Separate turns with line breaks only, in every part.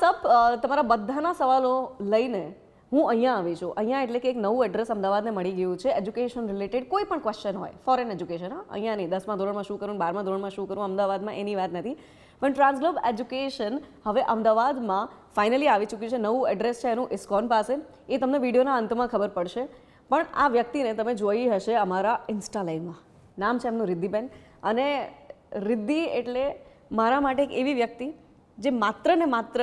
WhatsApp તમારા બધાના સવાલો લઈને હું અહીંયા આવી છું. અહીંયા એટલે કે એક નવું એડ્રેસ અમદાવાદને મળી ગયું છે. એજ્યુકેશન રિલેટેડ કોઈ પણ ક્વેશ્ચન હોય, ફોરેન એજ્યુકેશન, અહીંયા નહીં, 10મા ધોરણમાં શું કરું, 12મા ધોરણમાં શું કરું, અમદાવાદમાં એની વાત નથી, પણ ટ્રાન્સગ્લોબ એજ્યુકેશન હવે અમદાવાદમાં ફાઇનલી આવી ચૂક્યું છે. નવું એડ્રેસ છે એનું ઇસ્કોન પાસે. એ તમને વિડીયોના અંતમાં ખબર પડશે. પણ આ વ્યક્તિને તમે જોઈ હશે અમારા ઇન્સ્ટા લાઈવમાં. નામ છે એમનું રિદ્ધિબેન. અને રિદ્ધિ એટલે મારા માટે એક એવી વ્યક્તિ જે માત્ર ને માત્ર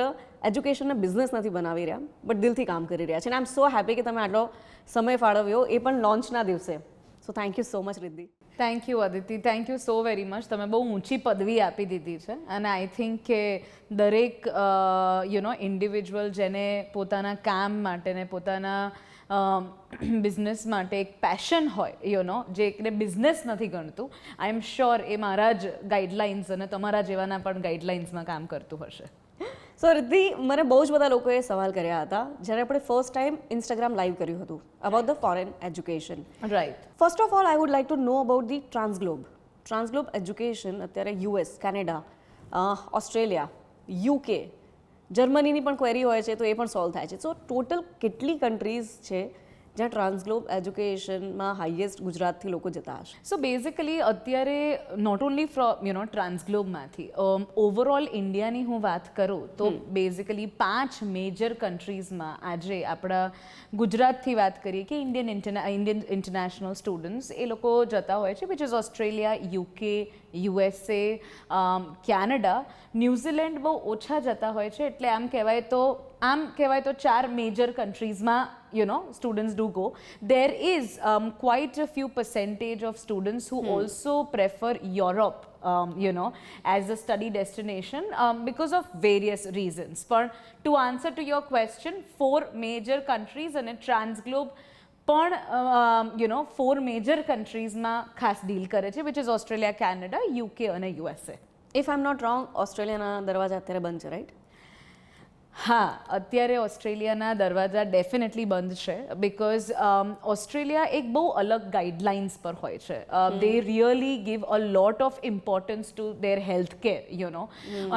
એજ્યુકેશનને બિઝનેસ નથી બનાવી રહ્યા, બટ દિલથી કામ કરી રહ્યા છે. અને આઈ એમ સો હેપી કે તમે આટલો સમય ફાળવ્યો, એ પણ લોન્ચના દિવસે. So thank you so much Riddhi.
Thank you Aditi, thank you so very much. તમે બહુ ઊંચી પદવી આપી દીધી છે અને આઈ થિંક કે દરેક ઇન્ડિવિજ્યુઅલ જેને પોતાના કામ માટે ને પોતાના બિઝનેસ માટે એક પેશન હોય જે એકને બિઝનેસ નથી ગણતું, આઈ એમ શ્યોર એ મારા જ ગાઈડલાઇન્સ અને તમારા જેવાના પણ ગાઈડલાઇન્સમાં કામ કરતું હશે.
સો રિદ્ધિ, મને બહુ જ બધા લોકોએ સવાલ કર્યા હતા જ્યારે આપણે ફર્સ્ટ ટાઈમ ઇન્સ્ટાગ્રામ લાઈવ કર્યું હતું about the foreign education.
Right.
First of all I would like to know about the Transglobe education. અત્યારે યુએસ, કેનેડા, ઓસ્ટ્રેલિયા, યુકે, જર્મનીની પણ ક્વેરી હોય છે તો એ પણ સોલ્વ થાય છે. સો ટોટલ કેટલી કન્ટ્રીઝ છે જ્યાં ટ્રાન્સગ્લોબ એજ્યુકેશનમાં હાઈએસ્ટ ગુજરાતથી લોકો જતા હશે?
સો બેઝિકલી અત્યારે નોટ ઓનલી ફ્રોમ ટ્રાન્સગ્લોબમાંથી ઓવરઓલ ઇન્ડિયાની હું વાત કરું તો બેઝિકલી 5 મેજર કન્ટ્રીઝમાં આજે આપણા ગુજરાતથી વાત કરીએ કે ઇન્ડિયન ઇન્ટરનેશનલ સ્ટુડન્ટ્સ એ લોકો જતા હોય છે, which is Australia, UK, USA, Canada, New Zealand બહુ ઓછા જતા હોય છે. એટલે આમ કહેવાય તો 4 major કન્ટ્રીઝમાં students do go. There is quite a few percentage of students who also prefer Europe as a study destination because of various reasons. But to answer to your question, 4 major countries and a Transglobe પણ 4 major કન્ટ્રીઝમાં ખાસ deal કરે છે, which is Australia, Canada, UK અને USA.
If I am not wrong, ઓસ્ટ્રેલિયાના દરવાજા અત્યારે બંધ છે, રાઈટ?
હા, અત્યારે ઓસ્ટ્રેલિયાના દરવાજા ડેફિનેટલી બંધ છે બિકોઝ ઓસ્ટ્રેલિયા એક બહુ અલગ ગાઈડલાઇન્સ પર હોય છે. They really give a lot of importance to their health care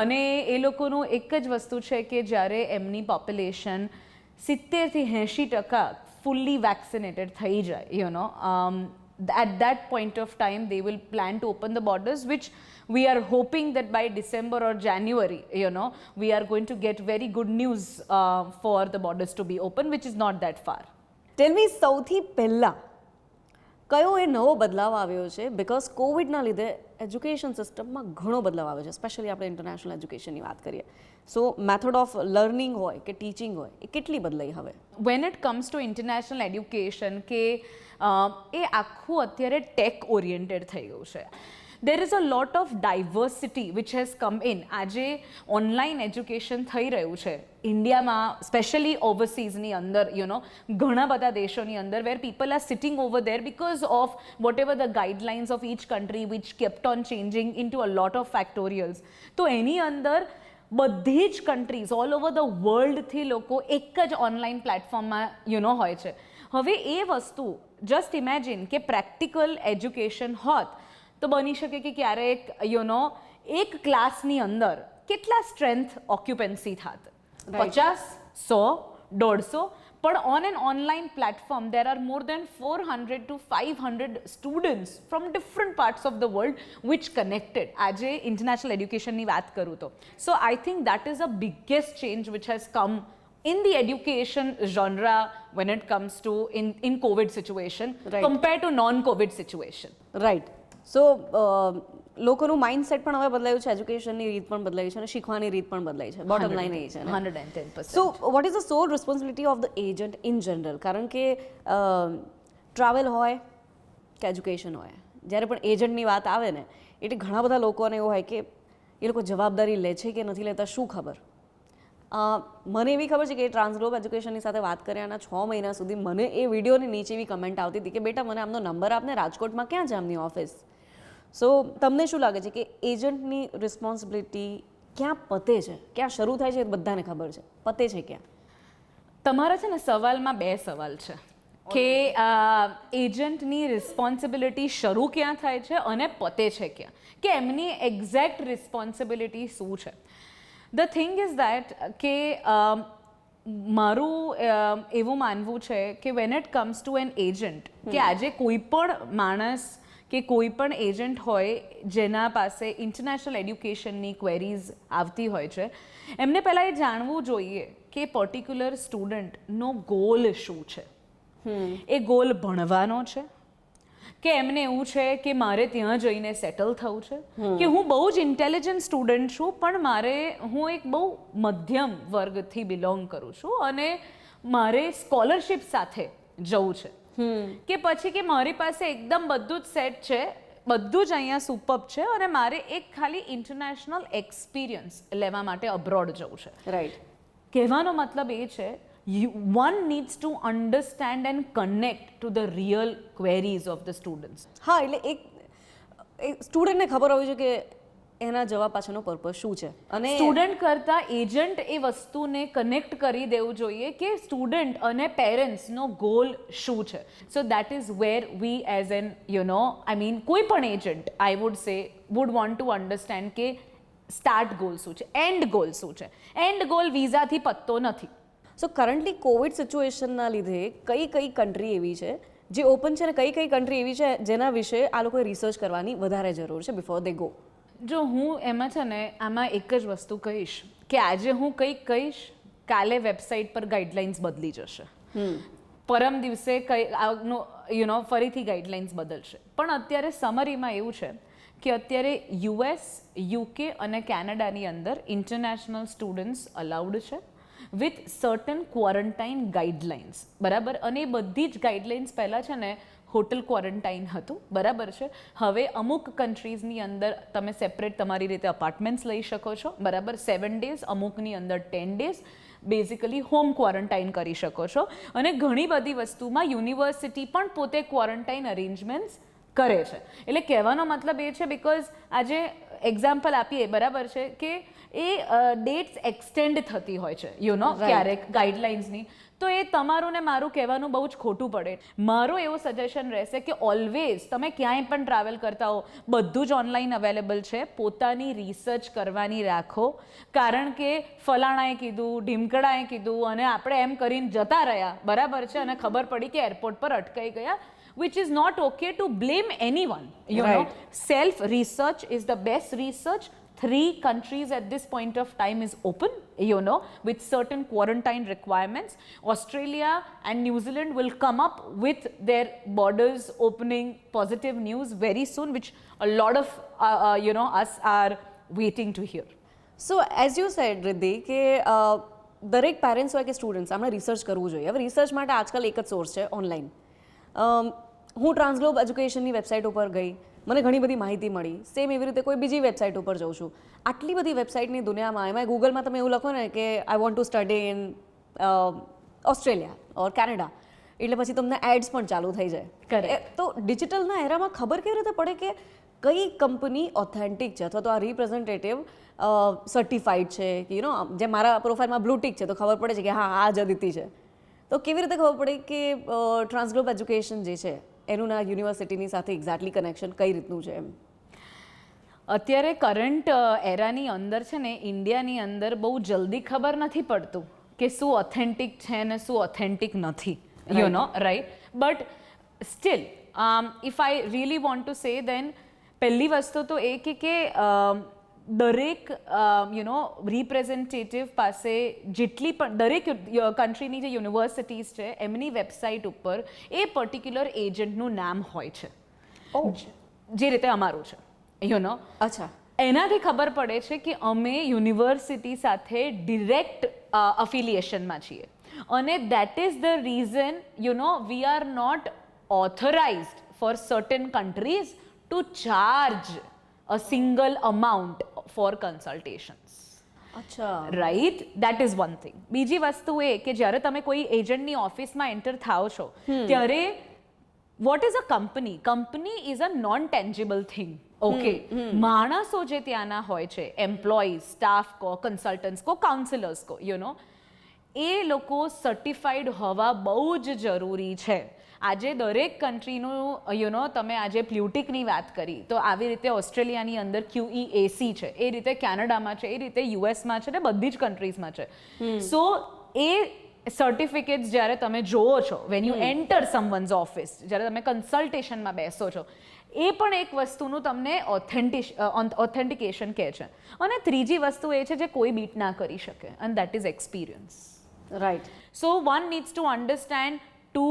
અને એ લોકોનું એક જ વસ્તુ છે કે જ્યારે એમની પોપ્યુલેશન 70થી 80% ફુલ્લી વેક્સિનેટેડ થઈ જાય, at that point of time they will plan to open the borders, which we are hoping that by December or January we are going to get very good news for the borders to be open, which is not that far.
ટેલ મી, સૌથી પહેલાં કયો એ નવો બદલાવ આવ્યો છે? Because કોવિડના લીધે education સિસ્ટમમાં ઘણો બદલાવ આવ્યો છે, સ્પેશિયલી આપણે ઇન્ટરનેશનલ એજ્યુકેશનની વાત કરીએ. સો મેથડ ઓફ લર્નિંગ હોય કે ટીચિંગ હોય એ કેટલી બદલાઈ હવે?
Van it comes two international education કે એ આખું અત્યારે ટેક ઓરિએન્ટેડ થઈ ગયું છે. there is a lot of diversity which has come in. આજે ઓનલાઈન એજ્યુકેશન થઈ રહ્યું છે ઇન્ડિયામાં, સ્પેશિયલી ઓવરસીઝની અંદર ઘણા બધા દેશોની અંદર, where people are sitting over there because of whatever the guidelines of each country which kept on changing in to a lot of factorials. તો એની અંદર બધી જ કન્ટ્રીઝ ઓલ ઓવર ધ વર્લ્ડથી લોકો એક જ ઓનલાઈન પ્લેટફોર્મમાં હોય છે. હવે એ વસ્તુ જસ્ટ ઇમેજિન કે પ્રેક્ટિકલ એજ્યુકેશન હોત તો બની શકે કે ક્યારેક એક ક્લાસની અંદર કેટલા સ્ટ્રેન્થ ઓક્યુપન્સી થાત, 50, 100, 150. પણ on an online platform there are more than 400 to 500 students from different parts of the world which connected. આજે ઇન્ટરનેશનલ એડ્યુકેશનની વાત કરું તો so I think that is a biggest change which has come in the education genre when it comes to in COVID situation, right, compared to non-COVID situation.
Right. સો લોકોનું mindset પણ હવે બદલાયું છે, એજ્યુકેશનની રીત પણ બદલાઈ છે અને શીખવાની રીત પણ બદલાઈ છે. બોટમ લાઈન એ છે
110%.
So what is the solve responsibility of the agent in general? કારણ કે ટ્રાવેલ હોય કે એજ્યુકેશન હોય, જ્યારે પણ એજન્ટની વાત આવે ને એટલે ઘણા બધા લોકોને એવું હોય કે એ લોકો જવાબદારી લે છે કે નથી લેતા, શું ખબર. મને એવી ખબર છે કે ટ્રાન્સગ્લોબ એજ્યુકેશનની સાથે વાત કર્યાના 6 મહિના સુધી મને એ વિડીયોની નીચે એવી કમેન્ટ આવતી હતી કે બેટા મને આમનો નંબર આપને, રાજકોટમાં ક્યાં છે આમની ઓફિસ. સો તમને શું લાગે છે કે એજન્ટની રિસ્પોન્સિબિલિટી ક્યાં પતે છે, ક્યાં શરૂ થાય છે? બધાને ખબર છે, પતે છે ક્યાં?
તમારા છે ને સવાલમાં 2 સવાલ છે કે એજન્ટની રિસ્પોન્સિબિલિટી શરૂ ક્યાં થાય છે અને પતે છે ક્યાં, કે એમની એક્ઝેક્ટ રિસ્પોન્સિબિલિટી શું છે. ધ થિંગ ઇઝ દેટ કે મારું એવું માનવું છે કે when it comes to an agent કે આજે કોઈ પણ માણસ કે કોઈ પણ એજન્ટ હોય જેના પાસે ઇન્ટરનેશનલ એડ્યુકેશનની ક્વેરીઝ આવતી હોય છે, એમને પહેલાં એ જાણવું જોઈએ કે પર્ટિક્યુલર સ્ટુડન્ટનો ગોલ શું છે. એ ગોલ ભણવાનો છે કે એમને એવું છે કે મારે ત્યાં જઈને સેટલ થવું છે, કે હું બહુ જ ઇન્ટેલિજન્ટ સ્ટુડન્ટ છું પણ હું એક બહુ મધ્યમ વર્ગથી બિલોંગ કરું છું અને મારે સ્કોલરશિપ સાથે જવું છે, કે પછી કે મારી પાસે એકદમ બધું જ સેટ છે, બધું જ અહીંયા સુપર છે અને મારે એક ખાલી ઇન્ટરનેશનલ એક્સપિરિયન્સ લેવા માટે અબ્રોડ જવું છે.
રાઈટ.
કહેવાનો મતલબ એ છે one needs to understand and connect to the real queries of the students.
હા, એટલે એક સ્ટુડન્ટને ખબર હોવી જોઈએ કે એના જવા પાછળનો પર્પઝ શું છે, અને
સ્ટુડન્ટ કરતાં એજન્ટ એ વસ્તુને કનેક્ટ કરી દેવું જોઈએ કે સ્ટુડન્ટ અને પેરેન્ટ્સનો ગોલ શું છે. So that is wear V as an કોઈ પણ agent I would say wood want to understand કે સ્ટાર્ટ ગોલ શું છે, એન્ડ ગોલ શું છે. એન્ડ ગોલ વિઝાથી પત્તો નથી.
સો કરન્ટલી કોવિડ સિચ્યુએશનના લીધે કઈ કઈ કન્ટ્રી એવી છે જે ઓપન છે અને કઈ કઈ કન્ટ્રી એવી છે જેના વિશે આ લોકોએ રિસર્ચ કરવાની વધારે જરૂર છે બિફોર દે ગો?
જો હું એમાં છે ને આમાં એક જ વસ્તુ કહીશ કે આજે હું કંઈક કહીશ, કાલે વેબસાઇટ પર ગાઈડલાઇન્સ બદલી જશે, પરમ દિવસે ફરીથી ગાઈડલાઇન્સ બદલશે. પણ અત્યારે સમરીમાં એવું છે કે અત્યારે યુએસ, યુકે અને કેનેડાની અંદર ઇન્ટરનેશનલ સ્ટુડન્ટ્સ અલાઉડ છે વિથ સર્ટન ક્વોરન્ટાઇન ગાઈડલાઇન્સ, બરાબર. અને એ બધી જ ગાઈડલાઇન્સ પહેલાં છે ને હોટલ ક્વોરન્ટાઇન હતું, બરાબર છે. હવે અમુક કન્ટ્રીઝની અંદર તમે સેપરેટ તમારી રીતે અપાર્ટમેન્ટ્સ લઈ શકો છો, બરાબર, 7 days, અમુકની અંદર 10 days બેઝિકલી હોમ ક્વોરન્ટાઇન કરી શકો છો. અને ઘણી બધી વસ્તુમાં યુનિવર્સિટી પણ પોતે ક્વોરન્ટાઇન અરેન્જમેન્ટ્સ કરે છે. એટલે કહેવાનો મતલબ એ છે બિકોઝ આજે એક્ઝામ્પલ આપીએ, બરાબર છે, કે એ ડેટ્સ એક્સટેન્ડ થતી હોય છે ક્યારેક ગાઈડલાઇન્સની, તો એ તમારું ને મારું કહેવાનું બહુ જ ખોટું પડે. મારું એવું સજેશન રહેશે કે ઓલવેઝ તમે ક્યાંય પણ ટ્રાવેલ કરતા હો બધું જ ઓનલાઈન અવેલેબલ છે, પોતાની રિસર્ચ કરવાની રાખો. કારણ કે ફલાણાએ કીધું, ઢીમકડાએ કીધું અને આપણે એમ કરીને જતા રહ્યા, બરાબર છે, અને ખબર પડી કે એરપોર્ટ પર અટકાઈ ગયા, which is not okay to blame anyone. Self research is the best research. 3 countries at this point of time is open, with certain quarantine requirements. Australia and New Zealand will come up with their borders opening positive news very soon, which a lot of us are waiting to hear.
So as you sad Riddhi કે દરેક parents હોય કે students આપણે research કરવું જોઈએ. હવે research માટે આજકાલ એક જ સોર્સ છે, ઓનલાઈન. હું ટ્રાન્સગ્લોબ એજ્યુકેશનની વેબસાઇટ ઉપર ગઈ, મને ઘણી બધી માહિતી મળી. સેમ એવી રીતે કોઈ બીજી વેબસાઇટ ઉપર જઉં છું. આટલી બધી વેબસાઇટની દુનિયામાં એમાં ગૂગલમાં તમે એવું લખો ને કે I want to study in Australia or Canada, એટલે પછી તમને એડ્સ પણ ચાલુ થઈ જાય. તો ડિજિટલના એરામાં ખબર કેવી રીતે પડે કે કઈ કંપની ઓથેન્ટિક છે અથવા તો આ રિપ્રેઝેન્ટેટિવ સર્ટિફાઈડ છે, કે જે મારા પ્રોફાઇલમાં બ્લુ ટિક છે તો ખબર પડે છે કે હા આ જ અદિતિ છે. તો કેવી રીતે ખબર પડે કે ટ્રાન્સગ્લોબ એજ્યુકેશન જે છે એનું ના યુનિવર્સિટીની સાથે એક્ઝેક્ટલી કનેક્શન કઈ રીતનું છે? એમ
અત્યારે કરંટ એરાની અંદર છે ને ઇન્ડિયાની અંદર બહુ જલ્દી ખબર નથી પડતું કે શું ઓથેન્ટિક છે ને શું ઓથેન્ટિક નથી, right. But still if I really want to say then પહેલી વસ્તુ તો એ કે દરેક રિપ્રેઝેન્ટેટિવ પાસે જેટલી પણ દરેક કન્ટ્રીની જે યુનિવર્સિટીઝ છે એમની વેબસાઇટ ઉપર એ પર્ટિક્યુલર એજન્ટનું નામ હોય છે, જે રીતે અમારું છે,
અચ્છા.
એનાથી ખબર પડે છે કે અમે યુનિવર્સિટી સાથે ડિરેક્ટ અફિલિએશનમાં છીએ. અને that is the reason we are not authorized for certain countries to charge a single amount for consultations.
અચ્છા,
right. That is one thing. બીજી વસ્તુ એ કે જ્યારે તમે કોઈ એજન્ટની ઓફિસમાં એન્ટર થાઓ છો ત્યારે what is a company? Company is a non tangible thing. Okay, માણસો જે ત્યાંના હોય છે, એમ્પ્લોઈઝ, સ્ટાફ કો, કન્સલ્ટન્ટ્સ કો, કાઉન્સિલર્સ કો, એ લોકો સર્ટિફાઈડ હોવા બહુ જ જરૂરી છે. આજે દરેક કન્ટ્રીનું તમે આજે પ્લ્યુટિકની વાત કરી તો આવી રીતે ઓસ્ટ્રેલિયાની અંદર QEAC છે, એ રીતે કેનેડામાં છે, એ રીતે યુએસમાં છે ને બધી જ કન્ટ્રીઝમાં છે. સો એ સર્ટિફિકેટ્સ જ્યારે તમે જોવો છો વેન યુ એન્ટર સમવન્સ ઓફિસ, જ્યારે તમે કન્સલ્ટેશનમાં બેસો છો, એ પણ એક વસ્તુનું તમને ઓથેન્ટિકેશન કહે છે. અને ત્રીજી વસ્તુ એ છે જે કોઈ બીટ ના કરી શકે, and that is experience.
Right.
So one needs to understand to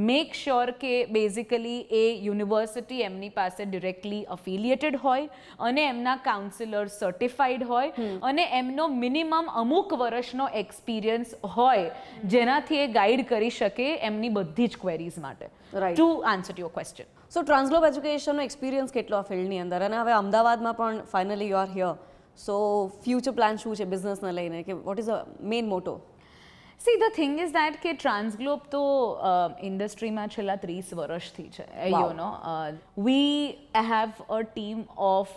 make sure કે બેઝિકલી એ યુનિવર્સિટી એમની પાસે ડિરેક્ટલી અફિલિએટેડ હોય અને એમના કાઉન્સિલર સર્ટિફાઈડ હોય અને એમનો મિનિમમ અમુક વર્ષનો એક્સપિરિયન્સ હોય જેનાથી એ ગાઈડ કરી શકે એમની બધી જ ક્વેરીઝ માટે.
Right.
To answer your question.
So Transglobe એજ્યુકેશનનો એક્સપિરિયન્સ કેટલો આ ફિલ્ડની અંદર, અને હવે અમદાવાદમાં પણ finally you are here, so future plan શું છે બિઝનેસને લઈને, કે what is the main motto?
See the thing is that કે ટ્રાન્સગ્લોબ તો ઇન્ડસ્ટ્રીમાં છેલ્લા 30 વર્ષથી છે. We have a team of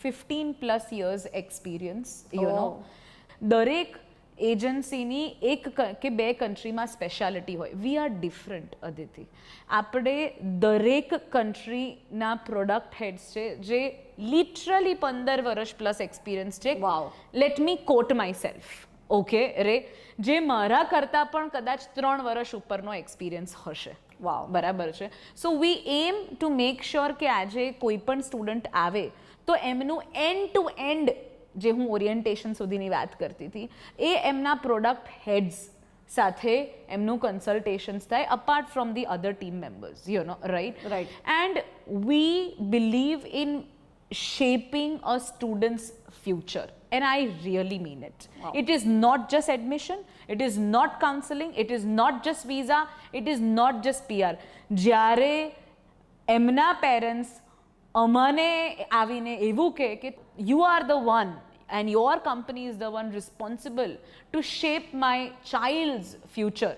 15+ years experience. દરેક એજન્સીની એક કે બે કન્ટ્રીમાં સ્પેશિયાલિટી હોય. We are different, Aditi. આપણે દરેક કન્ટ્રીના પ્રોડક્ટ હેડ્સ છે જે લિટરલી 15 વર્ષ પ્લસ એક્સપિરિયન્સ છે.
Wow.
Let me quote myself, okay રે, જે મારા કરતાં પણ કદાચ 3 વર્ષ ઉપરનો એક્સપિરિયન્સ હશે.
વાવ.
બરાબર છે. સો વી એમ ટુ મેક શ્યોર કે આજે કોઈ પણ સ્ટુડન્ટ આવે તો એમનું એન્ડ ટુ એન્ડ, જે હું ઓરિએન્ટેશન સુધીની વાત કરતી હતી, એ એમના પ્રોડક્ટ હેડ્સ સાથે એમનું કન્સલ્ટેશન્સ થાય apart from the other team members, right?
Right.
And we believe in shaping a student's future, and I really mean it.
Wow.
It is not just admission, it is not counseling, it is not just visa, it is not just PR. જ્યારે એમના parents અમને આવીને એવું કહે કે you are the one and your company is the one responsible to shape my child's future,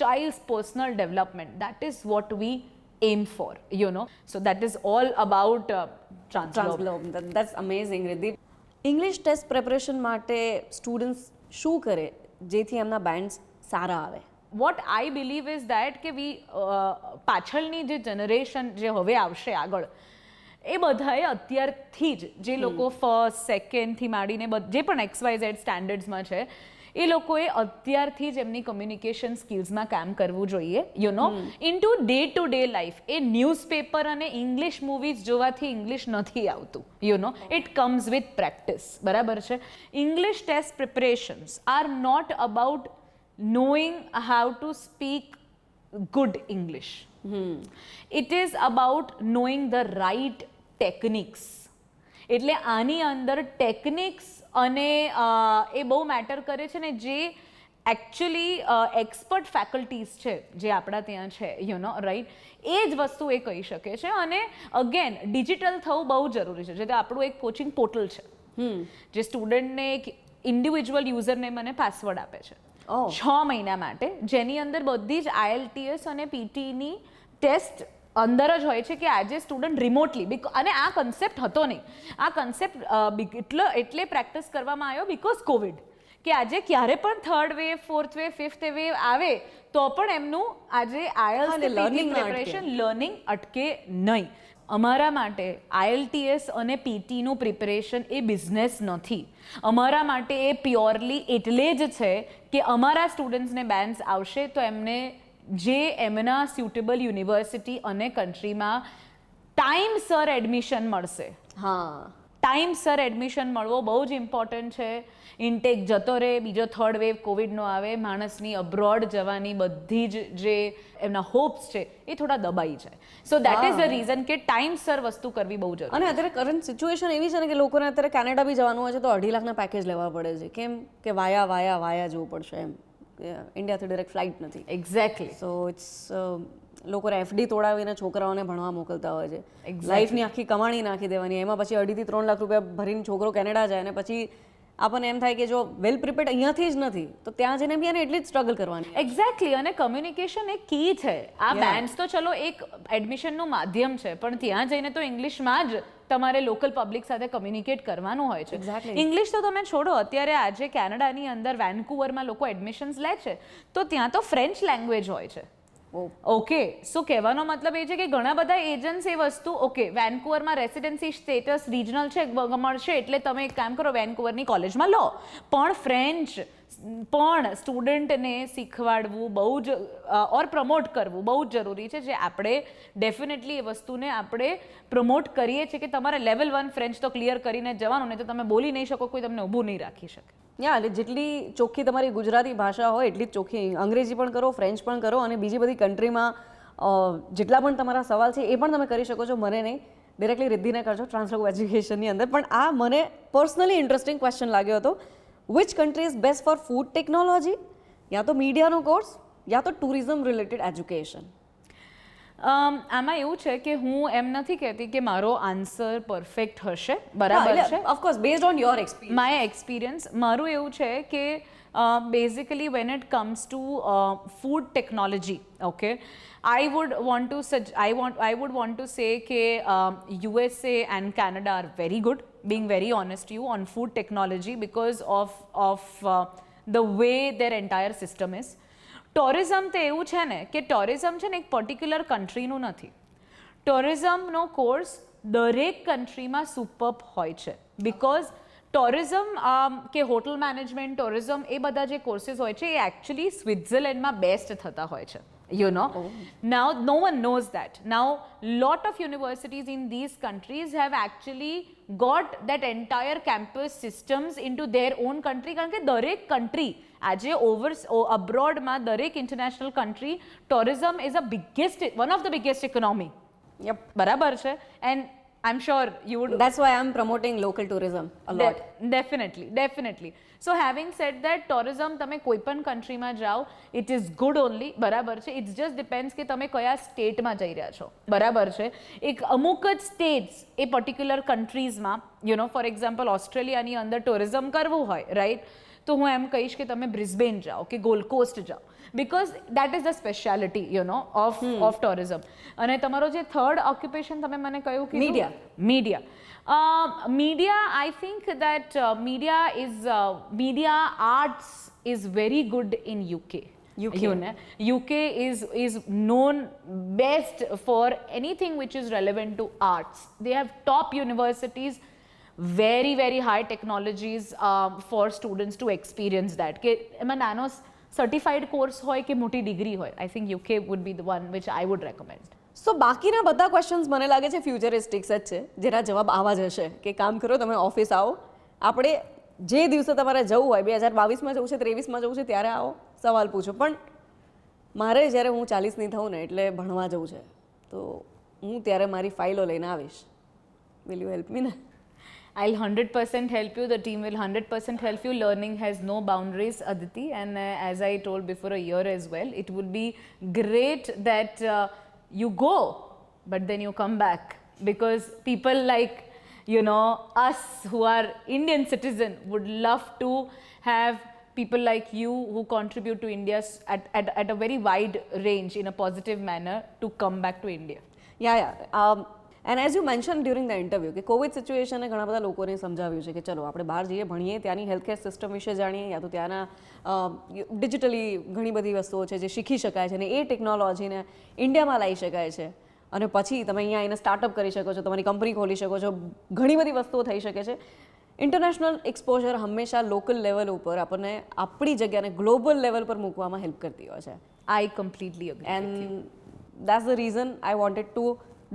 child's personal development, that is what we aim for, so that is all about Transglobe.
That's amazing, Riddhi. English test preparation માટે students શું કરે જેથી એમના bands સારા આવે?
What I believe is that કે પાછળની જે જનરેશન જે હવે આવશે આગળ, એ બધાએ અત્યારથી જે લોકો ફર્સ્ટ સેકન્ડથી માંડીને જે પણ XYZ સ્ટેન્ડર્ડ્સમાં છે, એ લોકોએ અત્યારથી જ એમની કમ્યુનિકેશન સ્કિલ્સમાં કામ કરવું જોઈએ. Into day to day life. એ ન્યૂઝપેપર અને ઇંગ્લિશ મૂવીઝ જોવાથી ઇંગ્લિશ નથી આવતું. It comes with practice. બરાબર છે. English test preparations are not about knowing how to speak good English. It is about knowing the right techniques. એટલે આની અંદર ટેકનિક્સ અને એ બહુ મેટર કરે છે ને, જે એકચ્યુઅલી એક્સપર્ટ ફેકલ્ટીઝ છે જે આપણા ત્યાં છે, રાઈટ, એ જ વસ્તુ એ કહી શકે છે. અને અગેન ડિજિટલ થવું બહુ જરૂરી છે. જે આપણું એક કોચિંગ પોર્ટલ છે, જે સ્ટુડન્ટને એક ઇન્ડિવિજ્યુઅલ યુઝરનેમ અને પાસવર્ડ આપે છે 6 મહિના માટે, જેની અંદર બધી જ IELTS અને PTની ટેસ્ટ અંદર જ હોય છે, કે આજે સ્ટુડન્ટ રિમોટલી, અને આ કન્સેપ્ટ હતો નહીં. આ કન્સેપ્ટ એટલે પ્રેક્ટિસ કરવામાં આવ્યો બિકોઝ કોવિડ, કે આજે ક્યારે પણ 3rd wave 4th wave 5th wave આવે તો પણ એમનું આજે IELTS પ્રિપરેશન લર્નિંગ અટકે નહીં. અમારા માટે IELTS અને PTનું પ્રિપરેશન એ બિઝનેસ નથી. અમારા માટે એ પ્યોરલી એટલે જ છે કે અમારા સ્ટુડન્ટ્સને બેન્ડ્સ આવશે તો એમને જે એમના સ્યુટેબલ યુનિવર્સિટી અને કન્ટ્રીમાં ટાઈમસર એડમિશન મળશે.
હા,
ટાઈમસર એડમિશન મળવો બહુ જ ઇમ્પોર્ટન્ટ છે. ઇન્ટેક જતો રહે, બીજો 3rd વેવ કોવિડનો આવે, માણસની અબ્રોડ જવાની બધી જ જે એમના હોપ્સ છે એ થોડા દબાઈ જાય. So that is the reason કે ટાઈમસર વસ્તુ કરવી બહુ જરૂરી.
અને અત્યારે કરંટ સિચ્યુએશન એવી છે ને કે લોકોને અત્યારે કેનેડા બી જવાનું હોય છે તો 2.5 લાખના પેકેજ લેવા પડે છે. કેમ કે વાયા જવું પડશે એમ. ઇન્ડિયાથી ડાયરેક્ટ ફ્લાઇટ નથી.
એક્ઝેક્ટલી.
સો ઇટ્સ લોકોને FD તોડાવીને છોકરાઓને ભણવા મોકલતા હોય છે. લાઈફની આખી કમાણી નાખી દેવાની, એમાં પછી 2.5 થી 3 લાખ રૂપિયા ભરીને છોકરો કેનેડા જાય અને પછી આપણને એમ થાય કે જો વેલ પ્રિપેર્ડ અહીંયાથી જ નથી તો ત્યાં જઈને બી એને એટલી જ સ્ટ્રગલ કરવાની.
એક્ઝેક્ટલી. અને કમ્યુનિકેશન એક કી છે. આ બેન્ડ્સ તો ચલો એક એડમિશનનું માધ્યમ છે, પણ ત્યાં જઈને તો ઇંગ્લિશમાં જ તમારે લોકલ પબ્લિક સાથે કમ્યુનિકેટ કરવાનું હોય છે. ઇંગ્લિશ તો તમે છોડો, અત્યારે આજે કેનેડાની અંદર વેન્કુવરમાં લોકો એડમિશન્સ લે છે તો ત્યાં તો ફ્રેન્ચ લેંગ્વેજ હોય છે. ઓકે સો કહેવાનો મતલબ એ છે કે ઘણા બધા એજન્ટ્સ એ વસ્તુ ઓકે વેન્કુવરમાં રેસિડેન્સી સ્ટેટસ રિજનલ છે મળશે એટલે તમે એક કામ કરો વેન્કુવરની કોલેજમાં લો, પણ ફ્રેન્ચ પણ સ્ટુડન્ટને શીખવાડવું બહુ જ ઓર પ્રમોટ કરવું બહુ જ જરૂરી છે, જે આપણે ડેફિનેટલી એ વસ્તુને આપણે પ્રમોટ કરીએ છીએ કે તમારે લેવલ 1 ફ્રેન્ચ તો ક્લિયર કરીને જવાનું, નહીં તો તમે બોલી નહીં શકો, કોઈ તમને ઊભું નહીં રાખી શકે.
એટલે જેટલી ચોખ્ખી તમારી ગુજરાતી ભાષા હોય એટલી જ ચોખ્ખી અંગ્રેજી પણ કરો, ફ્રેન્ચ પણ કરો, અને બીજી બધી કન્ટ્રીમાં જેટલા પણ તમારા સવાલ છે એ પણ તમે કરી શકો છો. મને નહીં, ડિરેક્ટલી રિદ્ધિને કરજો ટ્રાન્સલોગ એજ્યુકેશનની અંદર. પણ આ મને પર્સનલી ઇન્ટરેસ્ટિંગ ક્વેશ્ચન લાગ્યો હતો. Which country is best for food technology, યા તો મીડિયાનો કોર્સ, યા તો ટુરિઝમ રિલેટેડ એજ્યુકેશન?
આમાં એવું છે કે હું એમ નથી કહેતી કે મારો આન્સર પરફેક્ટ હશે, બરાબર છે,
of course based on your experience.
My experience મારું એવું છે કે basically van it comes to food technology, okay, I would want to say કે USA and Canada are very good, being very honest to you, on food technology because of the way their entire system is. ટોરિઝમ તો એવું છે ને કે ટોરિઝમ છે ને એક particular કન્ટ્રીનું નથી. ટોરિઝમનો કોર્સ દરેક કન્ટ્રીમાં સુપર્બ હોય છે, બિકોઝ ટોરિઝમ કે હોટલ મેનેજમેન્ટ, ટોરિઝમ એ બધા જે કોર્સીસ હોય છે એ એકચ્યુઅલી સ્વિટ્ઝરલેન્ડમાં બેસ્ટ થતા હોય છે. You know, now no one knows that. Now, lot of universities in these countries have actually got that entire campus systems into their own country. કારણ કે દરેક country આજે abroadમાં દરેક international country tourism is one of the biggest economy.
Yep.
બરાબર છે, and I'm sure you would.
That's why I'm promoting local tourism a lot.
Definitely. So having said that, tourism તમે કોઈ પણ કન્ટ્રીમાં જાઓ, it is good only, બરાબર છે. It just depends કે તમે કયા સ્ટેટમાં જઈ રહ્યા છો, બરાબર છે. એક અમુક જ સ્ટેટ્સ એ પર્ટિક્યુલર કન્ટ્રીઝમાં, યુ નો, ફોર એક્ઝામ્પલ ઓસ્ટ્રેલિયાની અંદર ટુરિઝમ કરવું હોય, રાઈટ, તો હું એમ કહીશ કે તમે બ્રિસ્બેન જાઓ કે ગોલ્ડ કોસ્ટ જાઓ, because that is the speciality, you know, of tourism. અને તમારો જે થર્ડ ઓક્યુપેશન તમે મને કહ્યું કે media. Media, I think that media arts is very good in UK. You know, UK is known best for anything which is relevant to arts. They have top universities, very high technologies for students to experience that. કે એમાં નાનો certified course હોય કે મોટી degree હોય, I think UK would be the one which I would recommend.
સો બાકીના બધા questions મને લાગે છે ફ્યુચરિસ્ટિક્સ જ છે, જેના જવાબ આવા જ હશે કે કામ કરો, તમે ઓફિસ આવો, આપણે જે દિવસે તમારે જવું હોય 2022માં જવું છે, 23માં જવું છે, ત્યારે આવો, સવાલ પૂછો. પણ મારે જ્યારે હું 40ની થઉં ને એટલે ભણવા જવું છે, તો હું ત્યારે મારી ફાઇલો લઈને આવીશ. વિલ યુ હેલ્પ મી ને?
I'll 100% help you. The team will 100% help you. Learning has no boundaries, Aditi, and as I told before a year as well, it would be great that you go, but then you come back, because people like, you know, us who are Indian citizen would love to have people like you who contribute to India at a very wide range in a positive manner to come back to India.
Yeah. And as you mentioned during the interview કે Covid સિચ્યુએશને ઘણા બધા લોકોને સમજાવ્યું છે કે ચલો આપણે બહાર જઈએ, ભણીએ, ત્યાંની હેલ્થકેર સિસ્ટમ વિશે જાણીએ, યા તો ત્યાંના ડિજિટલી ઘણી બધી વસ્તુઓ છે જે શીખી શકાય છે, અને એ ટેકનોલોજીને ઇન્ડિયામાં લાવી શકાય છે, અને પછી તમે અહીંયા આવીને સ્ટાર્ટઅપ કરી શકો છો, તમારી કંપની ખોલી શકો છો, ઘણી બધી વસ્તુઓ થઈ શકે છે. ઇન્ટરનેશનલ એક્સપોઝર હંમેશા લોકલ લેવલ ઉપર આપણને આપણી જગ્યાને ગ્લોબલ લેવલ પર મૂકવામાં હેલ્પ કરતી હોય છે.
I completely agree.
And that's the reason I wanted to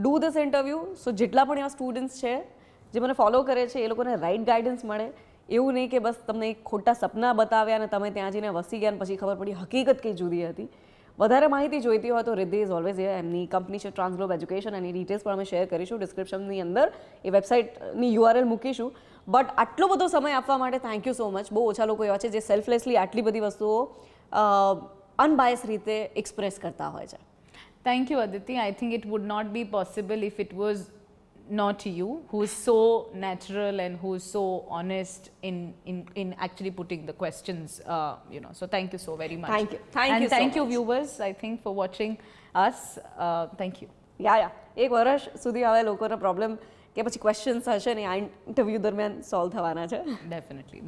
do this interview. સો જેટલા પણ એવા સ્ટુડન્ટ્સ છે જે મને ફોલો કરે છે એ લોકોને રાઇટ ગાઈડન્સ મળે, એવું નહીં કે બસ તમને એક ખોટા સપના બતાવ્યા અને તમે ત્યાં જઈને વસી ગયા અને પછી ખબર પડી હકીકત કંઈ જુદી હતી. વધારે માહિતી જોઈતી હોય તો રિદ્ધિ ઇઝ ઓલવેઝ હિયર. એમની કંપની છે ટ્રાન્સગ્લોબ એજ્યુકેશન, એની ડિટેલ્સ પણ અમે શેર કરીશું ડિસ્ક્રિપ્શનની અંદર, એ વેબસાઇટની URL મૂકીશું. બટ આટલો બધો સમય આપવા માટે થેન્ક યુ સો મચ. બહુ ઓછા લોકો એવા છે જે સેલ્ફલેસલી આટલી બધી વસ્તુઓ અનબાયસ રીતે એક્સપ્રેસ કરતા હોય છે.
Thank you, Aditi. I think it would not be possible if it was not you, who is so natural and who is so honest in actually putting the questions, you know. So thank you so very much.
Thank you.
And thank
so
you,
much.
viewers, I think, for watching us. Thank you.
યા એક વર્ષ સુધી હવે લોકોનો problem કે પછી questions હશે ને આ ઇન્ટરવ્યૂ દરમિયાન સોલ્વ થવાના છે.
Definitely.